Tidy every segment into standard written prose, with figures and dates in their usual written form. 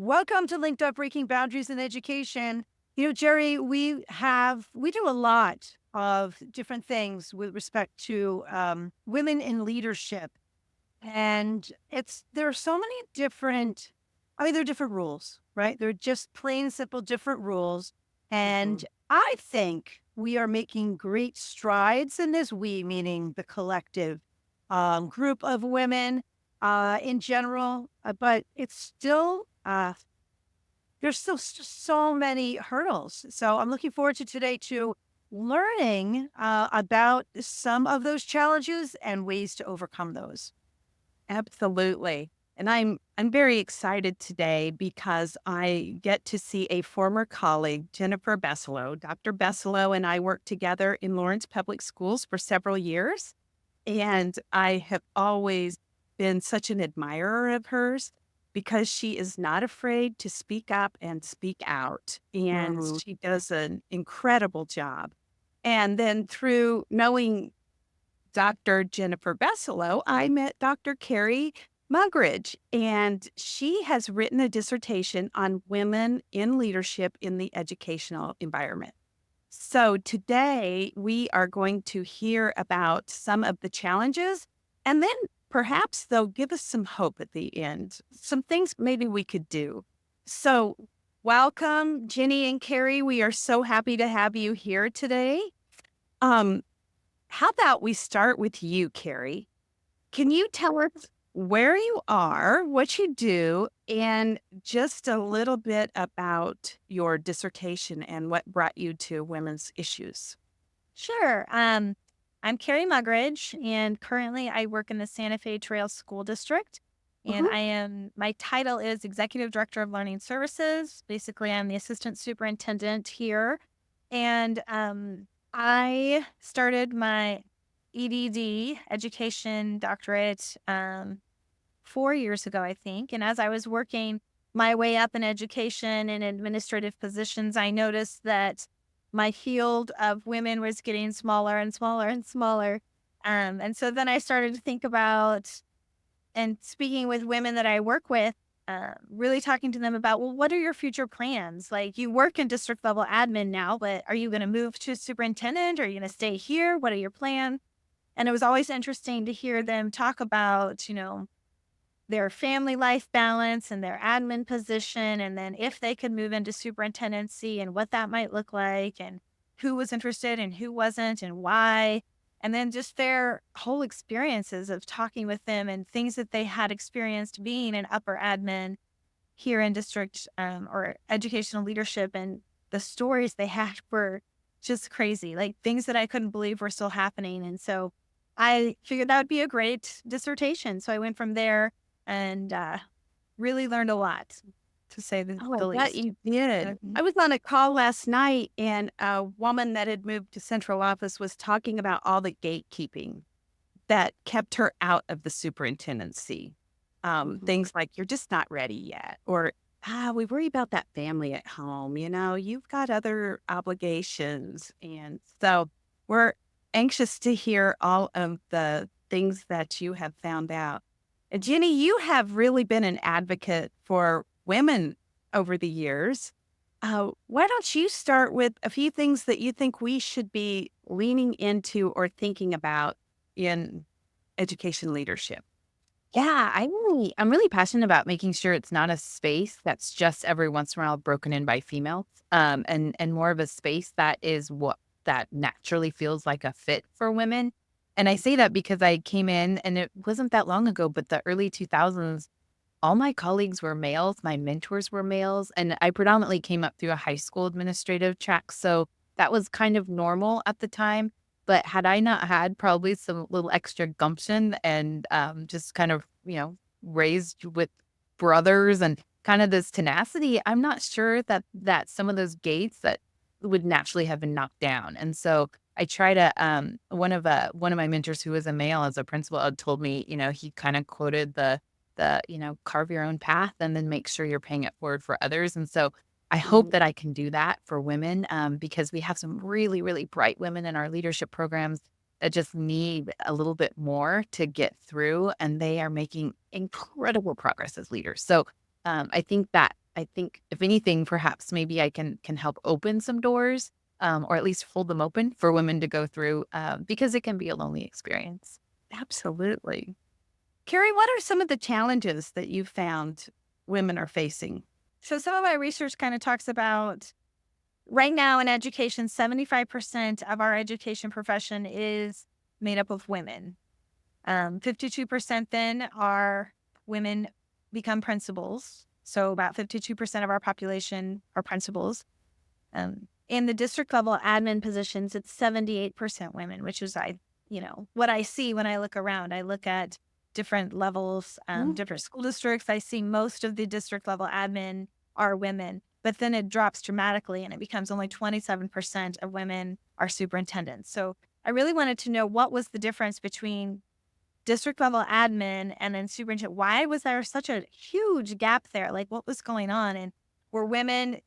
Welcome to LinkedUp Breaking Boundaries in Education. Jerry, we do a lot of different things with respect to women in leadership. And there are so many different, there are different rules, right? They're just plain simple different rules. And Mhm. I think we are making great strides in this, we meaning the collective group of women in general, but it's still, there's still so many hurdles. So I'm looking forward to today to learning about some of those challenges and ways to overcome those. Absolutely. And I'm very excited today because I get to see a former colleague, Jennifer Bessolo. Dr. Bessolo and I worked together in Lawrence Public Schools for several years. And I have always been such an admirer of hers because she is not afraid to speak up and speak out. And Mhm. she does an incredible job. And then through knowing Dr. Jennifer Bessolo, I met Dr. Carrie Mugridge, and she has written a dissertation on women in leadership in the educational environment. So today we are going to hear about some of the challenges, and then perhaps they'll give us some hope at the end, some things maybe we could do. So, welcome, Jenny and Carrie. We are so happy to have you here today. Um, how about we start with you, Carrie? Can you tell us where you are, what you do, and just a little bit about your dissertation and what brought you to women's issues? Sure. I'm Carrie Mugridge, and currently I work in the Santa Fe Trail School District. And Mhm. my title is Executive Director of Learning Services. Basically, I'm the assistant superintendent here. And I started my EDD education doctorate 4 years ago, I think. And as I was working my way up in education and administrative positions, I noticed that my field of women was getting smaller and smaller and smaller. And so then I started to think about and speaking with women that I work with, really talking to them about, well, what are your future plans? Like, you work in district level admin now, but are you going to move to superintendent? Or are you going to stay here? What are your plans? And it was always interesting to hear them talk about, their family life balance and their admin position, and then if they could move into superintendency and what that might look like, and who was interested and who wasn't and why. And then just their whole experiences of talking with them and things that they had experienced being an upper admin here in district or educational leadership. And the stories they had were just crazy, like things that I couldn't believe were still happening. And so I figured that would be a great dissertation. So I went from there and really learned a lot, to say Oh, I the bet least. you did. I was on a call last night, and a woman that had moved to central office was talking about all the gatekeeping that kept her out of the superintendency. Mhm. Things like, you're just not ready yet, or, we worry about that family at home. You've got other obligations. And so we're anxious to hear all of the things that you have found out. And Jenny, you have really been an advocate for women over the years. Why don't you start with a few things that you think we should be leaning into or thinking about in education leadership? Yeah, I'm really passionate about making sure it's not a space that's just every once in a while broken in by females, and more of a space that is what that naturally feels like a fit for women. And I say that because I came in, and it wasn't that long ago, but the early 2000s, all my colleagues were males, my mentors were males, and I predominantly came up through a high school administrative track, so that was kind of normal at the time. But had I not had probably some little extra gumption and, just kind of, raised with brothers and kind of this tenacity, I'm not sure that some of those gates that would naturally have been knocked down. And so I try to, one of my mentors who was a male as a principal had told me, he kind of quoted the carve your own path and then make sure you're paying it forward for others. And so I hope Mhm. that I can do that for women, because we have some really, really bright women in our leadership programs that just need a little bit more to get through, and they are making incredible progress as leaders. So I think that I think if anything, perhaps maybe I can help open some doors, or at least hold them open for women to go through, because it can be a lonely experience. Absolutely. Carrie, what are some of the challenges that you found women are facing? So some of my research kind of talks about right now in education, 75% of our education profession is made up of women. 52% then are women become principals. So about 52% of our population are principals. In the district level admin positions, it's 78% women, which is what I see when I look around. I look at different levels, different school districts. I see most of the district level admin are women, but then it drops dramatically and it becomes only 27% of women are superintendents. So I really wanted to know what was the difference between district level admin and then superintendent. Why was there such a huge gap there? Like what was going on? And were women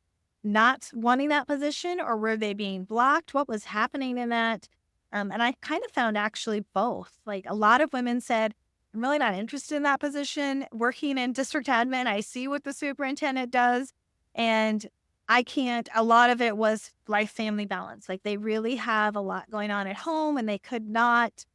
not wanting that position or were they being blocked? What was happening in that? And I kind of found actually both. Like a lot of women said, I'm really not interested in that position. Working in district admin, I see what the superintendent does. And I can't, a lot of it was life family balance. Like they really have a lot going on at home and they could not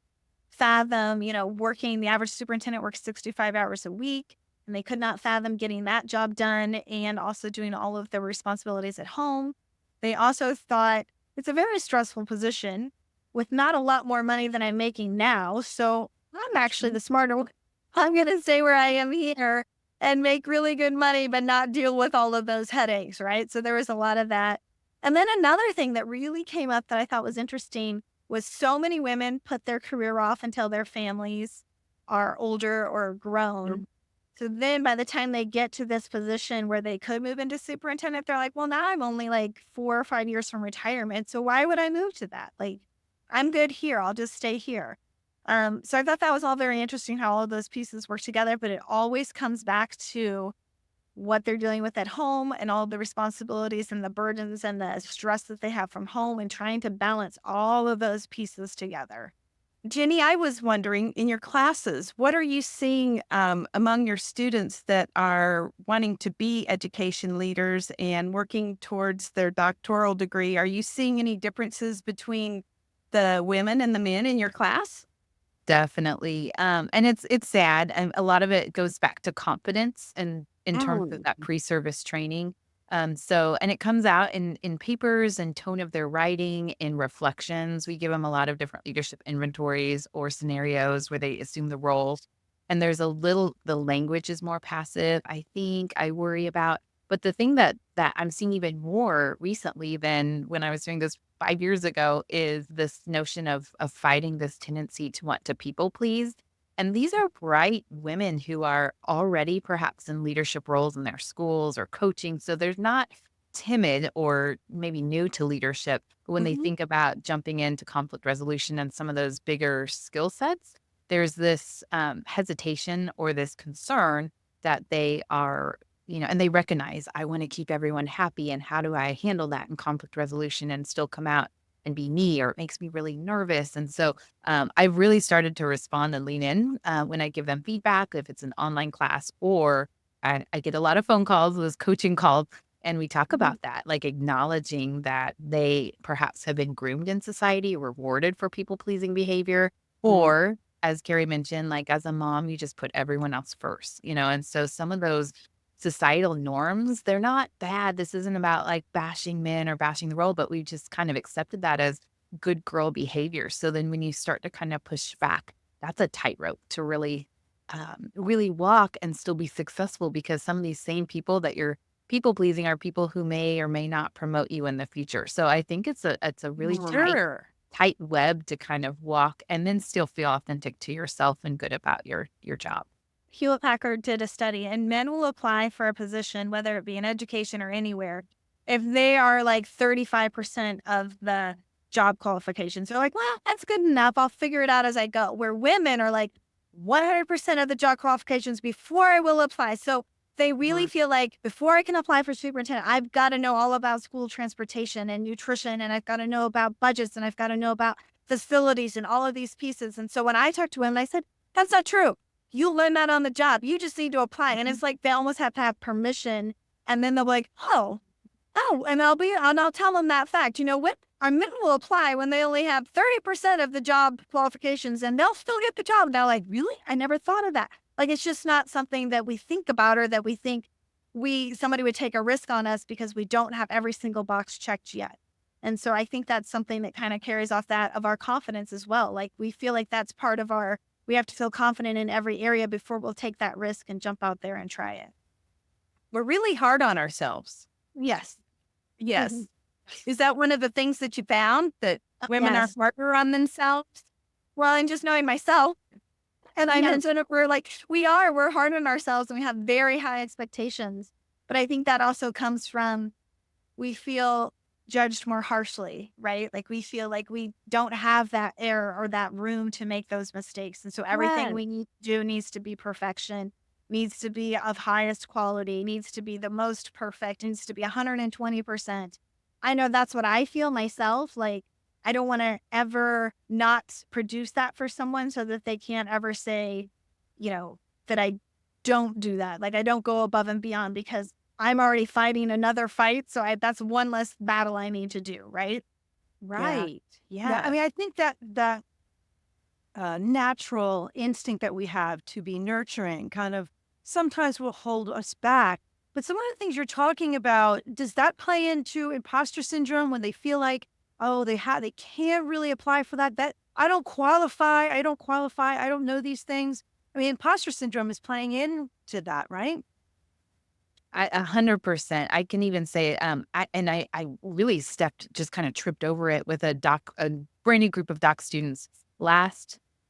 fathom, working. The average superintendent works 65 hours a week and they could not fathom getting that job done and also doing all of the responsibilities at home. They also thought it's a very stressful position with not a lot more money than I'm making now. So I'm actually the smarter one. I'm going to stay where I am here and make really good money, but not deal with all of those headaches, right? So there was a lot of that. And then another thing that really came up that I thought was interesting was so many women put their career off until their families are older or grown. So then by the time they get to this position where they could move into superintendent, they're like, well, now I'm only like 4 or 5 years from retirement. So why would I move to that? Like, I'm good here. I'll just stay here. So I thought that was all very interesting how all of those pieces work together, but it always comes back to what they're dealing with at home and all the responsibilities and the burdens and the stress that they have from home and trying to balance all of those pieces together. Jenny, I was wondering in your classes, what are you seeing among your students that are wanting to be education leaders and working towards their doctoral degree? Are you seeing any differences between the women and the men in your class? Definitely. And it's sad. And a lot of it goes back to confidence and in terms of that pre-service training. And it comes out in papers and tone of their writing, in reflections. We give them a lot of different leadership inventories or scenarios where they assume the roles. And there's the language is more passive, I think, I worry about. But the thing that I'm seeing even more recently than when I was doing this 5 years ago is this notion of fighting this tendency to want to people please. And these are bright women who are already perhaps in leadership roles in their schools or coaching. So they're not timid or maybe new to leadership. But when they think about jumping into conflict resolution and some of those bigger skill sets, there's this hesitation or this concern that they are, and they recognize, I want to keep everyone happy. And how do I handle that in conflict resolution and still come out and be me, or it makes me really nervous. And so I've really started to respond and lean in when I give them feedback, if it's an online class, or I get a lot of phone calls, those coaching calls, and we talk about that, like acknowledging that they perhaps have been groomed in society, rewarded for people pleasing behavior, or as Carrie mentioned, like as a mom, you just put everyone else first, and so some of those societal norms, they're not bad. This isn't about like bashing men or bashing the role, but we just kind of accepted that as good girl behavior. So then when you start to kind of push back, that's a tightrope to really walk and still be successful, because some of these same people that you're people pleasing are people who may or may not promote you in the future. So I think it's a really tight web to kind of walk and then still feel authentic to yourself and good about your job. Hewlett Packard did a study, and men will apply for a position, whether it be in education or anywhere, if they are like 35% of the job qualifications. They're like, well, that's good enough. I'll figure it out as I go. Where women are like 100% of the job qualifications before I will apply. So they really feel like before I can apply for superintendent, I've got to know all about school transportation and nutrition, and I've got to know about budgets, and I've got to know about facilities and all of these pieces. And so when I talked to women, I said, that's not true. You'll learn that on the job. You just need to apply. And it's like they almost have to have permission And then they'll be like, and I'll tell them that fact. What our men will apply when they only have 30% of the job qualifications and they'll still get the job. And they're like, really? I never thought of that. Like, it's just not something that we think about or that we think somebody would take a risk on us because we don't have every single box checked yet. And so I think that's something that kind of carries off that of our confidence as well. Like, we feel like that's part of we have to feel confident in every area before we'll take that risk and jump out there and try it. We're really hard on ourselves. Yes. Yes. Mhm. Is that one of the things that you found, that women Yes. are harder on themselves? Well, and just knowing myself, and I Yeah. mentioned it, we're hard on ourselves and we have very high expectations. But I think that also comes from, we feel judged more harshly, right? Like, we feel like we don't have that air or that room to make those mistakes. And so everything Yes. we need to do needs to be perfection, needs to be of highest quality, needs to be the most perfect, needs to be 120%. I know that's what I feel myself. Like, I don't want to ever not produce that for someone so that they can't ever say, that I don't do that. Like, I don't go above and beyond because I'm already fighting another fight. So that's one less battle I need to do. Right. Right. Yeah. I mean, I think that natural instinct that we have to be nurturing kind of sometimes will hold us back. But some of the things you're talking about, does that play into imposter syndrome when they feel like, oh, they can't really apply for that I don't qualify, I don't know these things. I mean, imposter syndrome is playing into that, right? 100%. I can even say, I really just kind of tripped over it with a brand new group of doc students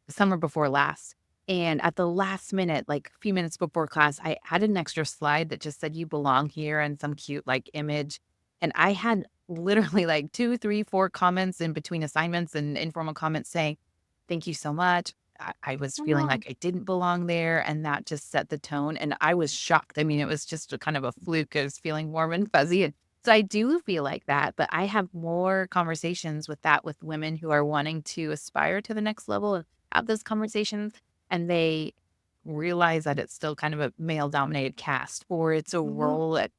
summer before last. And at the last minute, like a few minutes before class, I added an extra slide that just said, "You belong here," and some cute like image. And I had literally like 2, 3, 4 comments in between assignments and informal comments saying, "Thank you so much. I was feeling like I didn't belong there," and that just set the tone, and I was shocked. I mean, it was just a kind of a fluke. I was feeling warm and fuzzy, and so I do feel like that, but I have more conversations with women who are wanting to aspire to the next level and have those conversations, and they realize that it's still kind of a male-dominated cast, or it's a Mhm. role at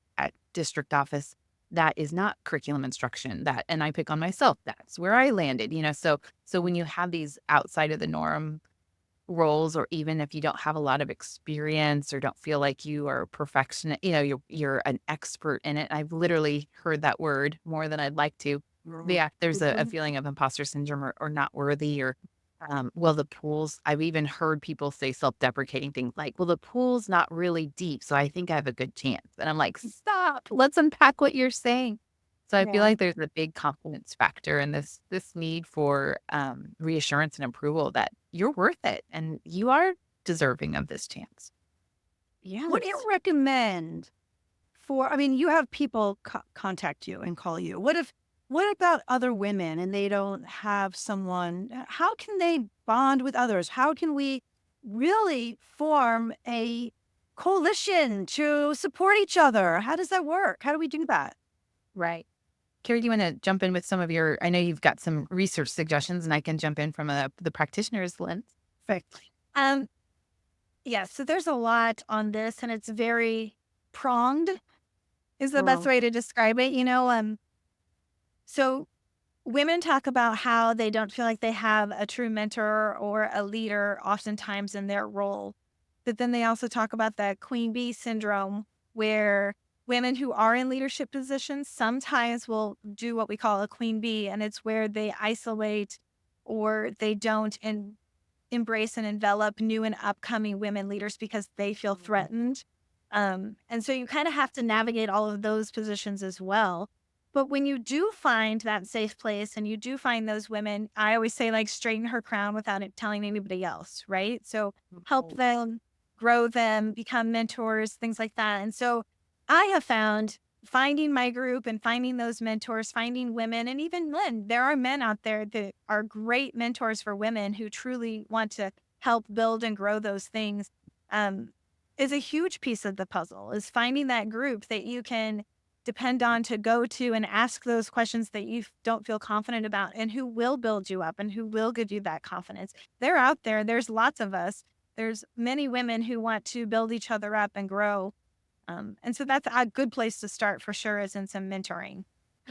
district office that is not curriculum instruction, and I pick on myself, that's where I landed, so when you have these outside of the norm roles, or even if you don't have a lot of experience or don't feel like you are a perfectionist, you're an expert in it. I've literally heard that word more than I'd like to. But yeah, there's a Mhm. feeling of imposter syndrome, or not worthy, or well, the pool's I've even heard people say self-deprecating things like, "Well, the pool's not really deep, so I think I have a good chance." And I'm like, "Stop. Let's unpack what you're saying." So I feel Yeah. like there's a big confidence factor in this need for reassurance and approval that you're worth it and you are deserving of this chance. What do you Yes. recommend I mean, you have people contact you and call you. What about other women and they don't have someone? How can they bond with others? How can we really form a coalition to support each other? How does that work? How do we do that? Right. Carrie, do you want to jump in with some of I know you've got some research suggestions, and I can jump in from the practitioner's lens. Perfect. Um, yeah, so there's a lot on this and it's very pronged is the best Mm. way to describe it. So women talk about how they don't feel like they have a true mentor or a leader oftentimes in their role. But then they also talk about that queen bee syndrome, where women who are in leadership positions sometimes will do what we call a queen bee, and it's where they isolate or they don't embrace and envelop new and upcoming women leaders because they feel threatened. And so you kind of have to navigate all of those positions as well. But when you do find that safe place and you do find those women, I always say, like, straighten her crown without it telling anybody else, right? So help them, grow them, become mentors, things like that. And so I have found finding my group and finding those mentors, finding women, and even men. There are men out there that are great mentors for women who truly want to help build and grow those things. Um, is a huge piece of the puzzle, is finding that group that you can depend on to go to and ask those questions that you don't feel confident about, and who will build you up and who will give you that confidence. They're out there. There's lots of us. There's many women who want to build each other up and grow. And so that's a good place to start for sure, is in some mentoring.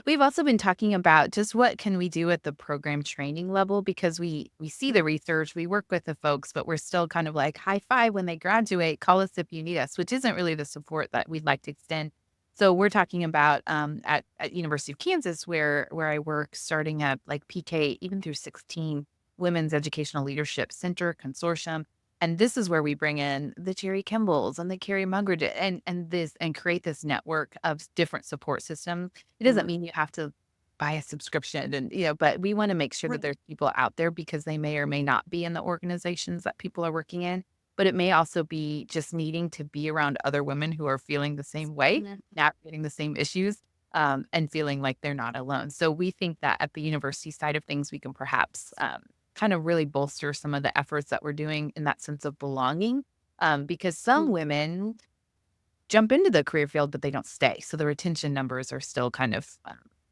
We've also been talking about just what can we do at the program training level, because we see the research, we work with the folks, but we're still kind of like high five when they graduate, call us if you need us, which isn't really the support that we'd like to extend. So we're talking about at University of Kansas where I work, starting at like PK even through 16 Women's Educational Leadership Center Consortium. And this is where we bring in the Jerry Kimballs and the Carrie Mugridge and create this network of different support systems. It doesn't mean you have to buy a subscription but we want to make sure that Right. there's people out there, because they may or may not be in the organizations that people are working in. But it may also be just needing to be around other women who are feeling the same way, navigating the same issues, and feeling like they're not alone. So we think that at the university side of things, we can perhaps kind of really bolster some of the efforts that we're doing in that sense of belonging, because some women jump into the career field, but they don't stay. So the retention numbers are still kind of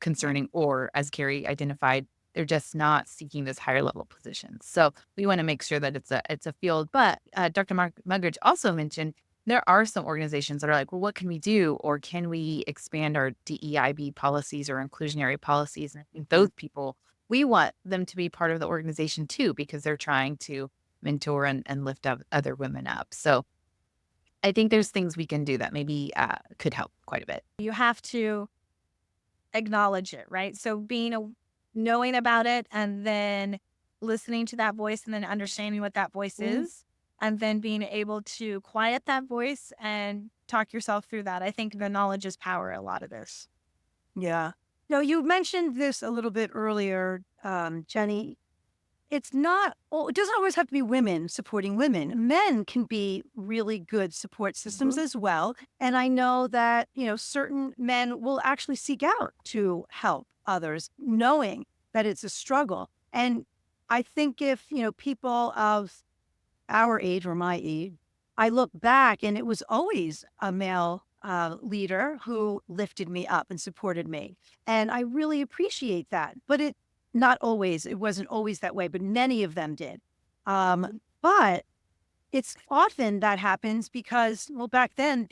concerning, or as Carrie identified, they're just not seeking those higher level positions. So we want to make sure that it's a field. But Dr. Mugridge also mentioned there are some organizations that are like, well, what can we do? Or can we expand our DEIB policies or inclusionary policies? And I think those people, we want them to be part of the organization too, because they're trying to mentor and lift up other women up. So I think there's things we can do that maybe could help quite a bit. You have to acknowledge it, right? So knowing about it, and then listening to that voice, and then understanding what that voice is, and then being able to quiet that voice and talk yourself through that. I think the knowledge is power, a lot of this. Yeah. No, you mentioned this a little bit earlier, Jenny. It doesn't always have to be women supporting women. Men can be really good support systems as well. And I know that, certain men will actually seek out to help others, knowing that it's a struggle. And I think if, people of our age or my age, I look back and it was always a male leader who lifted me up and supported me. And I really appreciate that. But it wasn't always that way, but many of them did. But it's often that happens because, well, back then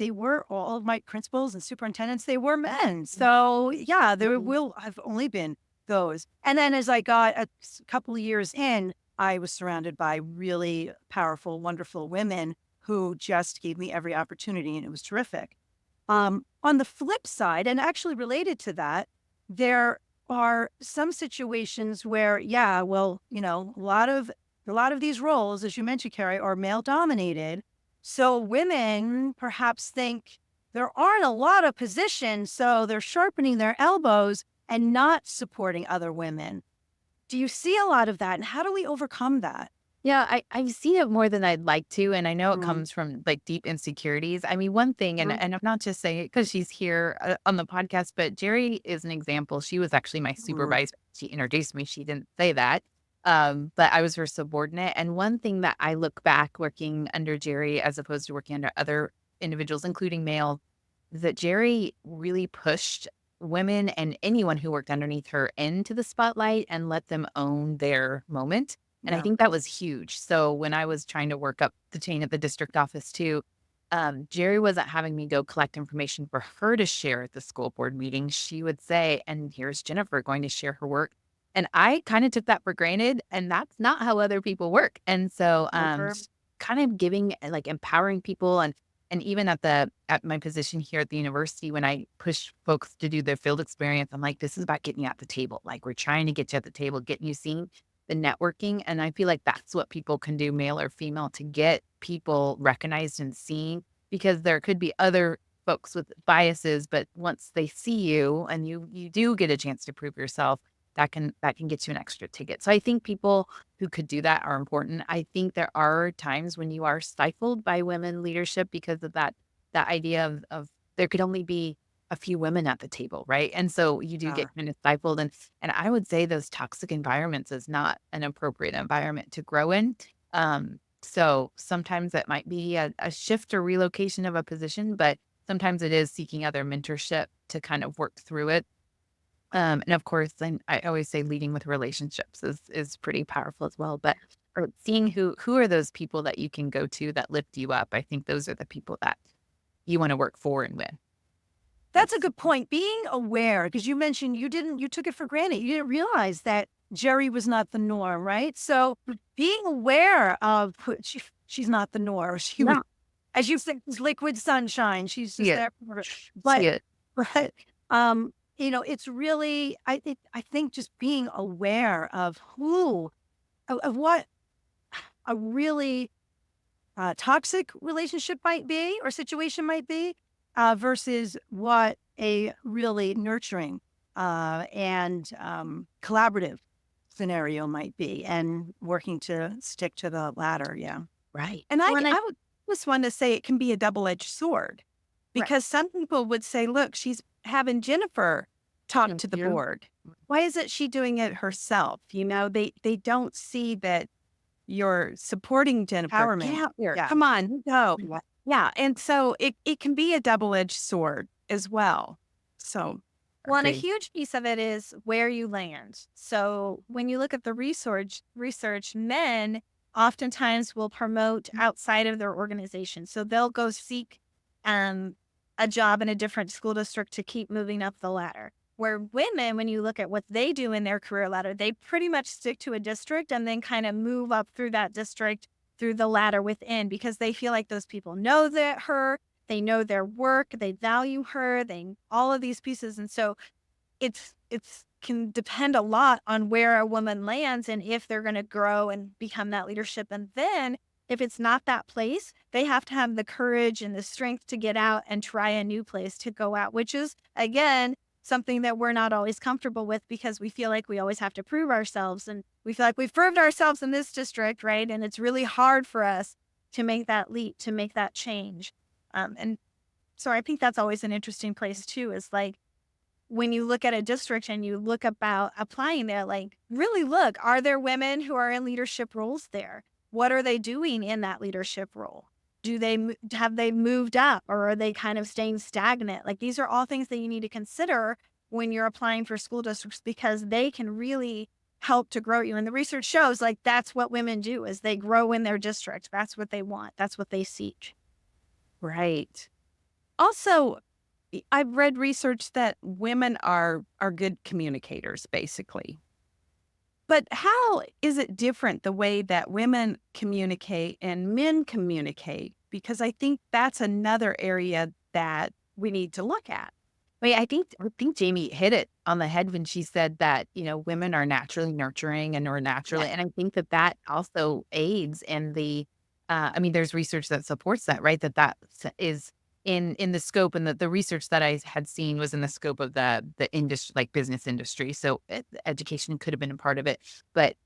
all of my principals and superintendents, they were men. So yeah, there will have only been those. And then as I got a couple of years in, I was surrounded by really powerful, wonderful women who just gave me every opportunity, and it was terrific. On the flip side, and actually related to that, there are some situations where, a lot of these roles, as you mentioned, Carrie, are male dominated. So women perhaps think there aren't a lot of positions, so they're sharpening their elbows and not supporting other women. Do you see a lot of that? And how do we overcome that? Yeah, I've seen it more than I'd like to. And I know it comes from like deep insecurities. I mean, one thing, and I'm not just saying it because she's here on the podcast, but Jerry is an example. She was actually my supervisor. She introduced me. She didn't say that. But I was her subordinate. And one thing that I look back working under Jerry as opposed to working under other individuals, including male, is that Jerry really pushed women and anyone who worked underneath her into the spotlight and let them own their moment. And I think that was huge. So when I was trying to work up the chain at the district office too, Jerry wasn't having me go collect information for her to share at the school board meeting. She would say, and here's Jennifer going to share her work. And I kind of took that for granted. And that's not how other people work. And so just kind of giving, like empowering people, and even at my position here at the university, when I push folks to do their field experience, I'm like, this is about getting you at the table. Like we're trying to get you at the table, getting you seen, the networking. And I feel like that's what people can do, male or female, to get people recognized and seen, because there could be other folks with biases, but once they see you and you do get a chance to prove yourself, that can get you an extra ticket. So I think people who could do that are important. I think there are times when you are stifled by women leadership because of that idea of there could only be a few women at the table, right? And so you do get kind of stifled. And I would say those toxic environments is not an appropriate environment to grow in. So sometimes it might be a shift or relocation of a position, but sometimes it is seeking other mentorship to kind of work through it. And of course, then I always say leading with relationships is pretty powerful as well. But seeing who are those people that you can go to that lift you up. I think those are the people that you want to work for and with. That's a good point. Being aware, because you mentioned you took it for granted. You didn't realize that Jerry was not the norm, right? So being aware of she's not the norm. She was, No. as you said, liquid sunshine. She's just Yeah. there for her. See But it. but it's really I think just being aware of what a really toxic relationship might be or situation might be versus what a really nurturing and collaborative scenario might be, and working to stick to the latter. Yeah. Right. And Well, and I would just want to say it can be a double-edged sword, Right. because some people would say, look, she's having Jennifer talk Thank to the you. board. Why isn't she doing it herself? They don't see that you're supporting Jennifer. Empowerment. Get out there. Yeah. Come on, go. Yeah. Yeah. And so it can be a double-edged sword as well. So Well, and a Agreed. huge piece of it is where you land. So when you look at the research, men oftentimes will promote outside of their organization. So they'll go seek a job in a different school district to keep moving up the ladder. Where women, when you look at what they do in their career ladder, they pretty much stick to a district and then kind of move up through that district through the ladder within, because they feel like those people know they know their work, they value her, all of these pieces. And so it's can depend a lot on where a woman lands and if they're going to grow and become that leadership. And then if it's not that place, they have to have the courage and the strength to get out and try a new place to go out, which is, again, something that we're not always comfortable with, because we feel like we always have to prove ourselves, and we feel like we've proved ourselves in this district, right? And it's really hard for us to make that leap, to make that change. And so I think that's always an interesting place too, is like when you look at a district and you look about applying there, like really look, are there women who are in leadership roles there? What are they doing in that leadership role? Have they moved up, or are they kind of staying stagnant? Like these are all things that you need to consider when you're applying for school districts, because they can really help to grow you. And the research shows like that's what women do, is they grow in their district. That's what they want. That's what they seek. right. Also, I've read research that women are good communicators, basically. But how is it different the way that women communicate and men communicate? Because I think that's another area that we need to look at. Wait, I think Jamie hit it on the head when she said that, women are naturally nurturing and are naturally, and I think that also aids in the, there's research that supports that, right? That is in the scope, and the research that I had seen was in the scope of the industry, like business industry. So education could have been a part of it, but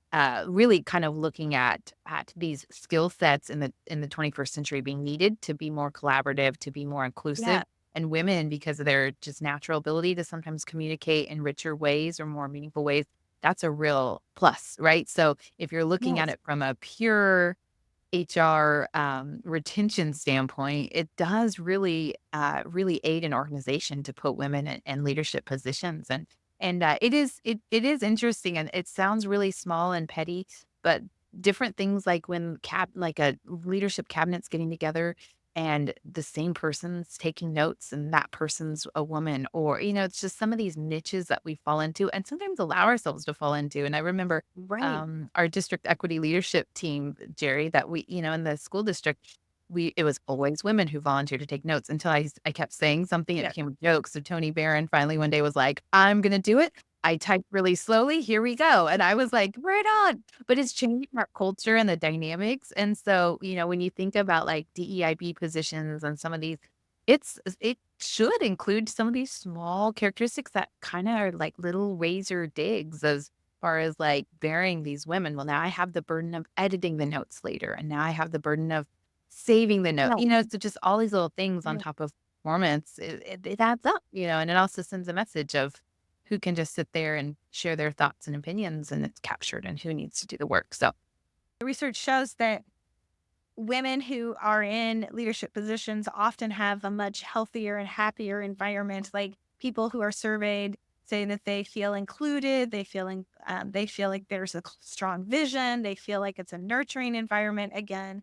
really kind of looking at these skill sets in the 21st century being needed to be more collaborative, to be more inclusive. Yeah. And women, because of their just natural ability to sometimes communicate in richer ways or more meaningful ways, that's a real plus, right? So if you're looking at Yes. it from a pure HR retention standpoint, it does really aid an organization to put women in leadership positions. And it is interesting, and it sounds really small and petty, but different things like when like a leadership cabinet's getting together and the same person's taking notes and that person's a woman, or it's just some of these niches that we fall into and sometimes allow ourselves to fall into. And I remember Right. our district equity leadership team, Jerry, that we, in the school district, it was always women who volunteered to take notes until I kept saying something. It Yeah. became a joke. So Tony Barron finally one day was like, I'm going to do it. I typed really slowly. Here we go. And I was like, right on. But it's changing our culture and the dynamics. And so, when you think about like DEIB positions and some of these, it should include some of these small characteristics that kind of are like little razor digs as far as like bearing these women. Well, now I have the burden of editing the notes later. And now I have the burden of saving the note, so just all these little things on top of performance, it adds up, and it also sends a message of who can just sit there and share their thoughts and opinions, and it's captured, and who needs to do the work. So The research shows that women who are in leadership positions often have a much healthier and happier environment. Like people who are surveyed say that they feel included, they feel like there's a strong vision, they feel like it's a nurturing environment again.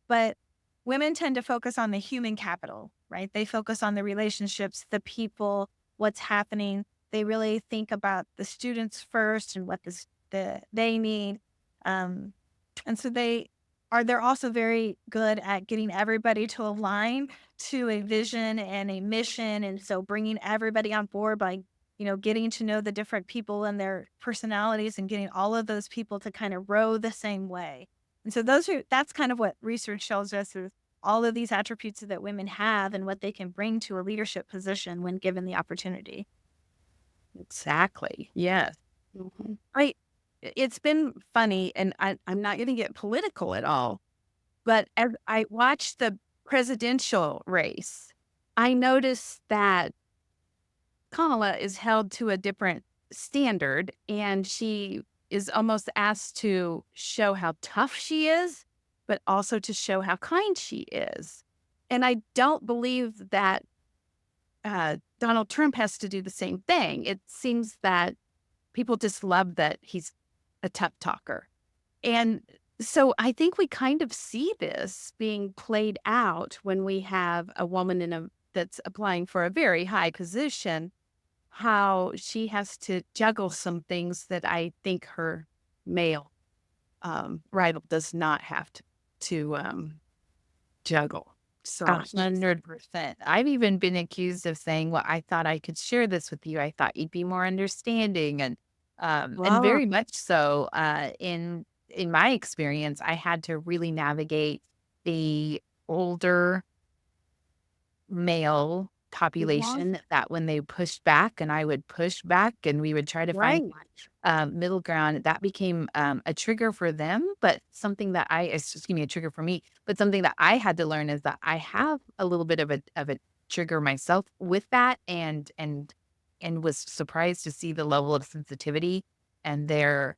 But women tend to focus on the human capital, right? They focus on the relationships, the people, what's happening. They really think about the students first and what they need. And so they're also very good at getting everybody to align to a vision and a mission. And so bringing everybody on board by, getting to know the different people and their personalities and getting all of those people to kind of row the same way. And so that's kind of what research shows us is all of these attributes that women have and what they can bring to a leadership position when given the opportunity. Exactly. Yes. Mhm. It's been funny, and I'm not going to get political at all, but as I watched the presidential race, I noticed that Kamala is held to a different standard, and she is almost asked to show how tough she is, but also to show how kind she is. And I don't believe that Donald Trump has to do the same thing. It seems that people just love that he's a tough talker. And so I think we kind of see this being played out when we have a woman that's applying for a very high position, how she has to juggle some things that I think her male rival does not have to juggle. So 100%. I've even been accused of saying, well, I thought I could share this with you. I thought you'd be more understanding. And wow, very much so, in my experience, I had to really navigate the older male population that when they pushed back and I would push back and we would try to find right. middle ground, that became a trigger for them, but something that it's just giving me a trigger for me, but something that I had to learn is that I have a little bit of a trigger myself with that and was surprised to see the level of sensitivity and their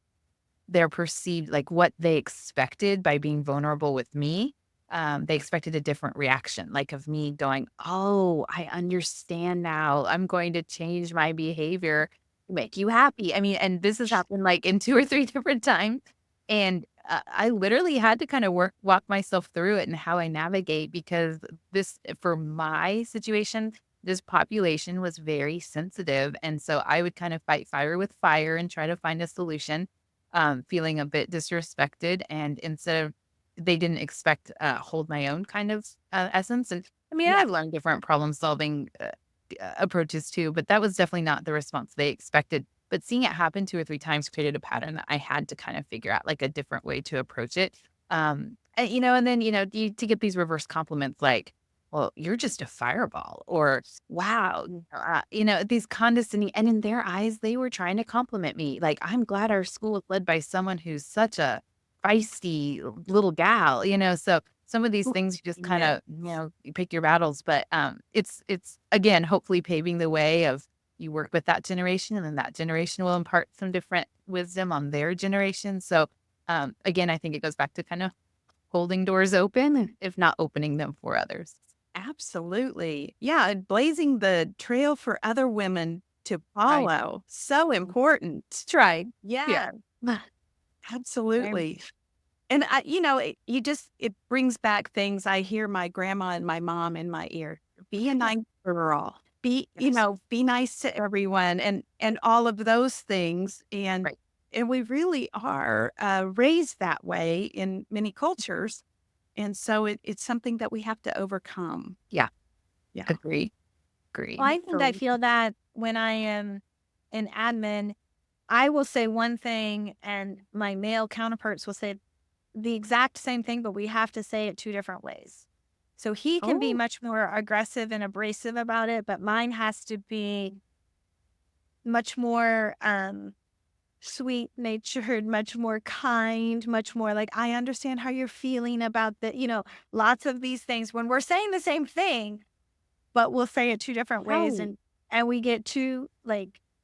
perceived, like, what they expected by being vulnerable with me. They expected a different reaction, like of me going, "Oh, I understand now. I'm going to change my behavior to make you happy." I mean, and this has happened like in 2 or 3 different times. And I literally had to kind of walk myself through it and how I navigate because for my situation, this population was very sensitive. And so I would kind of fight fire with fire and try to find a solution, feeling a bit disrespected. And instead of they didn't expect hold my own kind of essence. And I mean, Yeah. I've learned different problem solving approaches too, but that was definitely not the response they expected. But seeing it happen 2 or 3 times created a pattern that I had to kind of figure out like a different way to approach it. And then, to get these reverse compliments like, well, you're just a fireball, or wow, these condescending, and in their eyes, they were trying to compliment me. Like, I'm glad our school is led by someone who's such a feisty little gal, so some of these things you just kind Yeah. of, you pick your battles, but it's again, hopefully paving the way of you work with that generation and then that generation will impart some different wisdom on their generation. So again, I think it goes back to kind of holding doors open, if not opening them for others. Absolutely. Yeah, and blazing the trail for other women to follow. So important. That's right. Yeah, Yeah. absolutely. And it brings back things I hear my grandma and my mom in my ear. Be a nice girl. Yes. Be nice to everyone and all of those things. Right. And we really are raised that way in many cultures. And so it's something that we have to overcome. Yeah. Yeah. Agree. Well, I think I So, feel that when I am in admin, I will say one thing and my male counterparts will say the exact same thing, but we have to say it 2 different ways. So he can be oh, much more aggressive and abrasive about it, but mine has to be much more sweet natured, much more kind, much more like, I understand how you're feeling about lots of these things when we're saying the same thing, but we'll say it 2 different ways right. and we get 2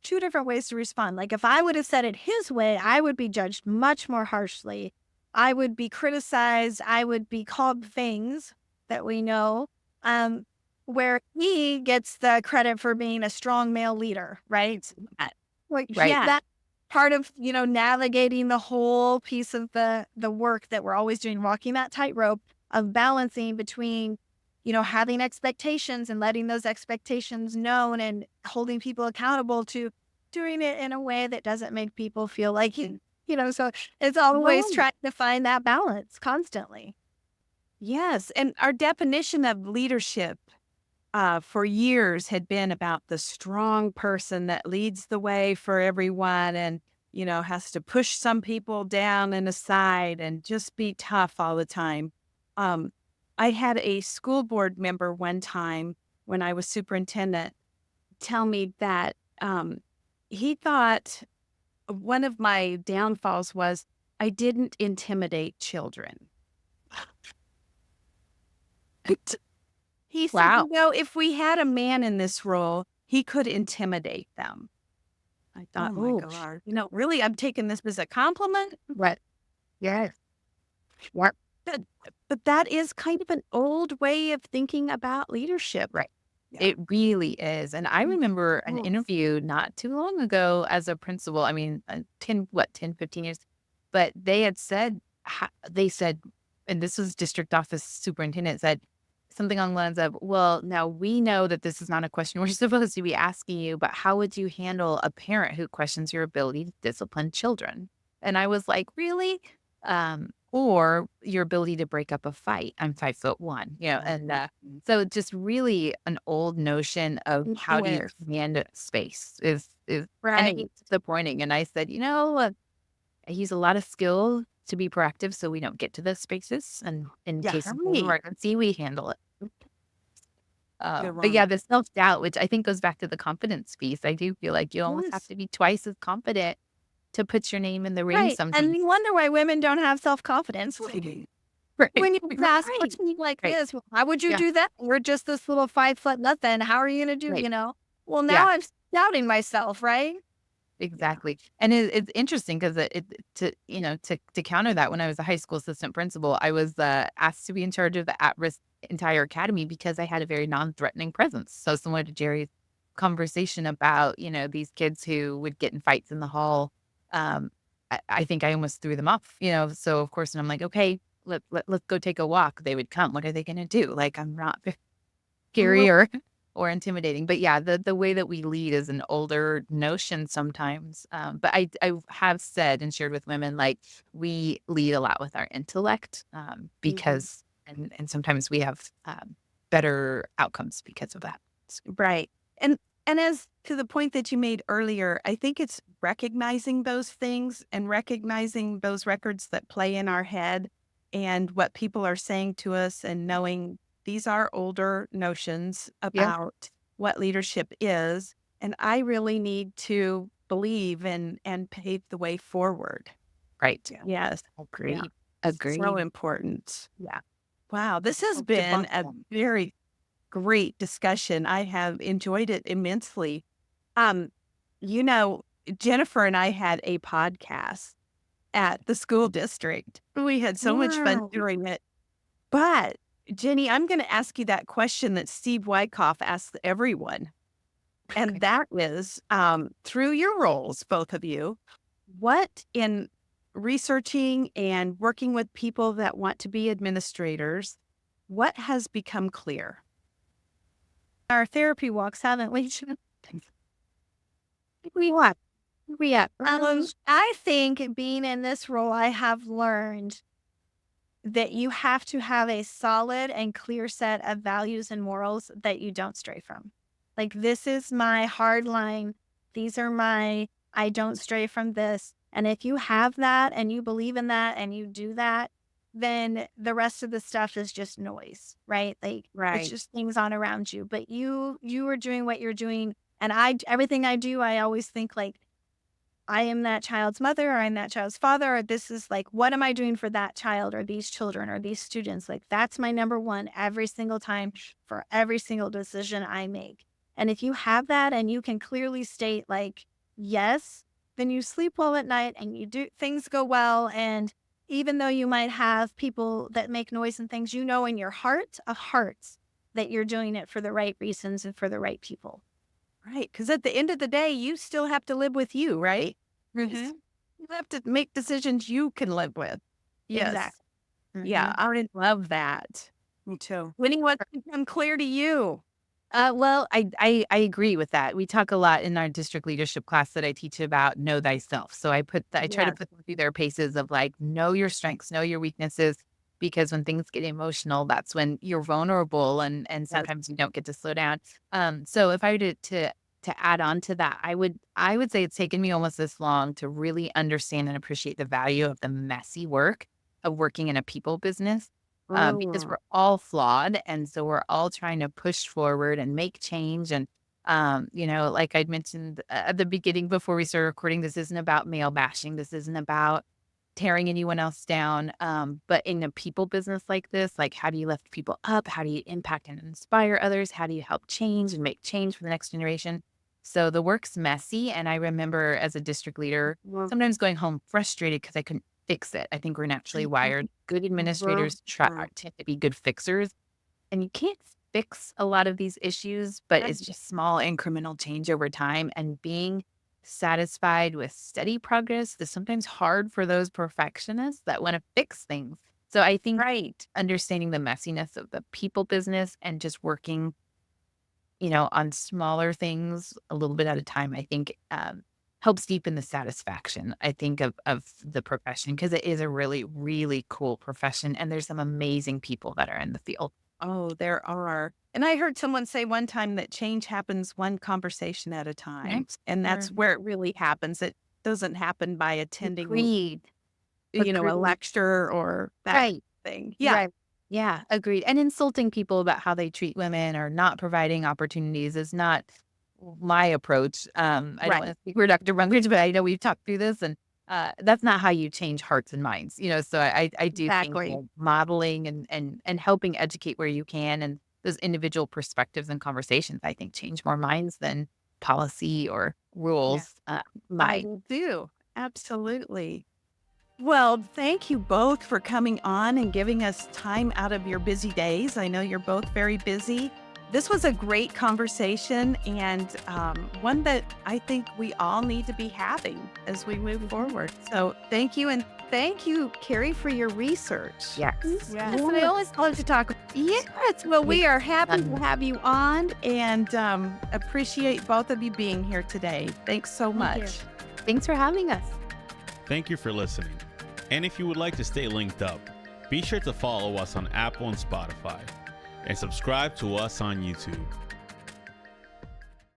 different ways to respond. Like if I would have said it his way, I would be judged much more harshly. I would be criticized. I would be called things that we know. Where he gets the credit for being a strong male leader, right? Like Right. that part of, navigating the whole piece of the work that we're always doing, walking that tightrope of balancing between, having expectations and letting those expectations known and holding people accountable to doing it in a way that doesn't make people feel like, so it's always Right. trying to find that balance constantly. Yes. And our definition of leadership for years had been about the strong person that leads the way for everyone and, has to push some people down and aside and just be tough all the time. Um, I had a school board member one time when I was superintendent tell me that he thought one of my downfalls was I didn't intimidate children. He said, Wow. if we had a man in this role, he could intimidate them. I thought, Oh my oh, God. really, I'm taking this as a compliment. Right. Yes. What? But, but that is kind of an old way of thinking about leadership. Right. Yeah. It really is. And I remember an Oh. interview not too long ago as a principal. I mean, 10, 15 years. But they had said, they said, and this was district office superintendent said something along the lines of, well, now we know that this is not a question we're supposed to be asking you, but how would you handle a parent who questions your ability to discipline children? And I was like, really? Or your ability to break up a fight. I'm 5'1", and so just really an old notion of how do you Yes. command space is and Right. it's disappointing. And I said, I use a lot of skill to be proactive so we don't get to those spaces. And in Yeah. case of an Right. emergency, we handle it. You're But yeah, wrong. the self-doubt, which I think goes back to the confidence piece. I do feel like you almost have Yes. to be twice as confident to put your name in the ring Right. sometimes. And you wonder why women don't have self-confidence. Right. When you ask Right. for something like Right. this, well, how would you Yeah. do that? We're just this little 5 foot nothing. How are you going to do, Right. Well, Yeah. now I'm doubting myself, right? Exactly. And it's interesting because to counter that, when I was a high school assistant principal, I was asked to be in charge of the at-risk entire academy because I had a very non-threatening presence. So similar to Jerry's conversation about, these kids who would get in fights in the hall. I think I almost threw them off, so of course, and I'm like, okay, let's go take a walk. They would come. What are they going to do? Like, I'm not scary or intimidating. But yeah, the way that we lead is an older notion sometimes. But I have said and shared with women, like, we lead a lot with our intellect because and sometimes we have better outcomes because of that. Right. And as to the point that you made earlier, I think it's recognizing those things and recognizing those records that play in our head and what people are saying to us and knowing these are older notions Yeah. about what leadership is. And I really need to believe and pave the way forward. Right. Yes. Agreed. Yeah. Agreed. So important. Yeah. Wow. This has Help been debunk a them. very great discussion. I have enjoyed it immensely. You know, Jennifer and I had a podcast at the school district. We had so much fun Wow. doing it. But Jenny, I'm going to ask you that question that Steve Wyckoff asks everyone. And Okay. that is, through your roles, both of you, what in researching and working with people that want to be administrators, what has become clear? Our therapy walks, haven't we? What? Yeah. I think being in this role, I have learned that you have to have a solid and clear set of values and morals that you don't stray from. Like, this is my hard line. These are my, I don't stray from this. And if you have that and you believe in that and you do that, then the rest of the stuff is just noise, right? Like, Right. it's just things on around you. But you are doing what you're doing. And everything I do, I always think like, I am that child's mother, or I'm that child's father, or this is like, what am I doing for that child or these children or these students? Like, that's my number one every single time for every single decision I make. And if you have that and you can clearly state like, yes, then you sleep well at night and you do things go well. And even though you might have people that make noise and things, in your heart of hearts that you're doing it for the right reasons and for the right people. Right. Because at the end of the day, you still have to live with you, right? Mm-hmm. You have to make decisions you can live with. Yes. Exactly. Yeah, I love that. Me too. Winnie, what's become clear to you? Well, I agree with that. We talk a lot in our district leadership class that I teach about know thyself. So I try to Yes. put them through their paces of like, know your strengths, know your weaknesses, because when things get emotional, that's when you're vulnerable and Yes. sometimes you don't get to slow down. So if I were to add on to that, I would say it's taken me almost this long to really understand and appreciate the value of the messy work of working in a people business, because we're all flawed. And so we're all trying to push forward and make change. And, like I'd mentioned at the beginning before we started recording, this isn't about male bashing. This isn't about tearing anyone else down. But in a people business like this, like how do you lift people up? How do you impact and inspire others? How do you help change and make change for the next generation? So the work's messy. And I remember as a district leader, sometimes going home frustrated because I couldn't fix it. I think we're naturally wired. Good administrators tend to be good fixers, and you can't fix a lot of these issues, but it's just small incremental change over time. And being satisfied with steady progress is sometimes hard for those perfectionists that want to fix things. So I think Right. understanding the messiness of the people business and just working, on smaller things a little bit at a time, I think helps deepen the satisfaction, I think, of the profession, because it is a really, really cool profession. And there's some amazing people that are in the field. Oh, there are. And I heard someone say one time that change happens one conversation at a time. And that's where it really happens. It doesn't happen by attending, Agreed. a Agreed. lecture or that Right. thing. Yeah. Right. Yeah, agreed. And insulting people about how they treat women or not providing opportunities is not my approach. I don't want to speak for Dr. Mugridge, but I know we've talked through this, and that's not how you change hearts and minds. So I do think Exactly. that modeling and helping educate where you can, and those individual perspectives and conversations, I think, change more minds than policy or rules might. I do. Absolutely. Well, thank you both for coming on and giving us time out of your busy days. I know you're both very busy. This was a great conversation and one that I think we all need to be having as we move forward. So thank you. And thank you, Carrie, for your research. Yes. Yes. I always love to talk. Yes. Well, we are happy to have you on and appreciate both of you being here today. Thanks so much. Thanks for having us. Thank you for listening. And if you would like to stay linked up, be sure to follow us on Apple and Spotify, and subscribe to us on YouTube.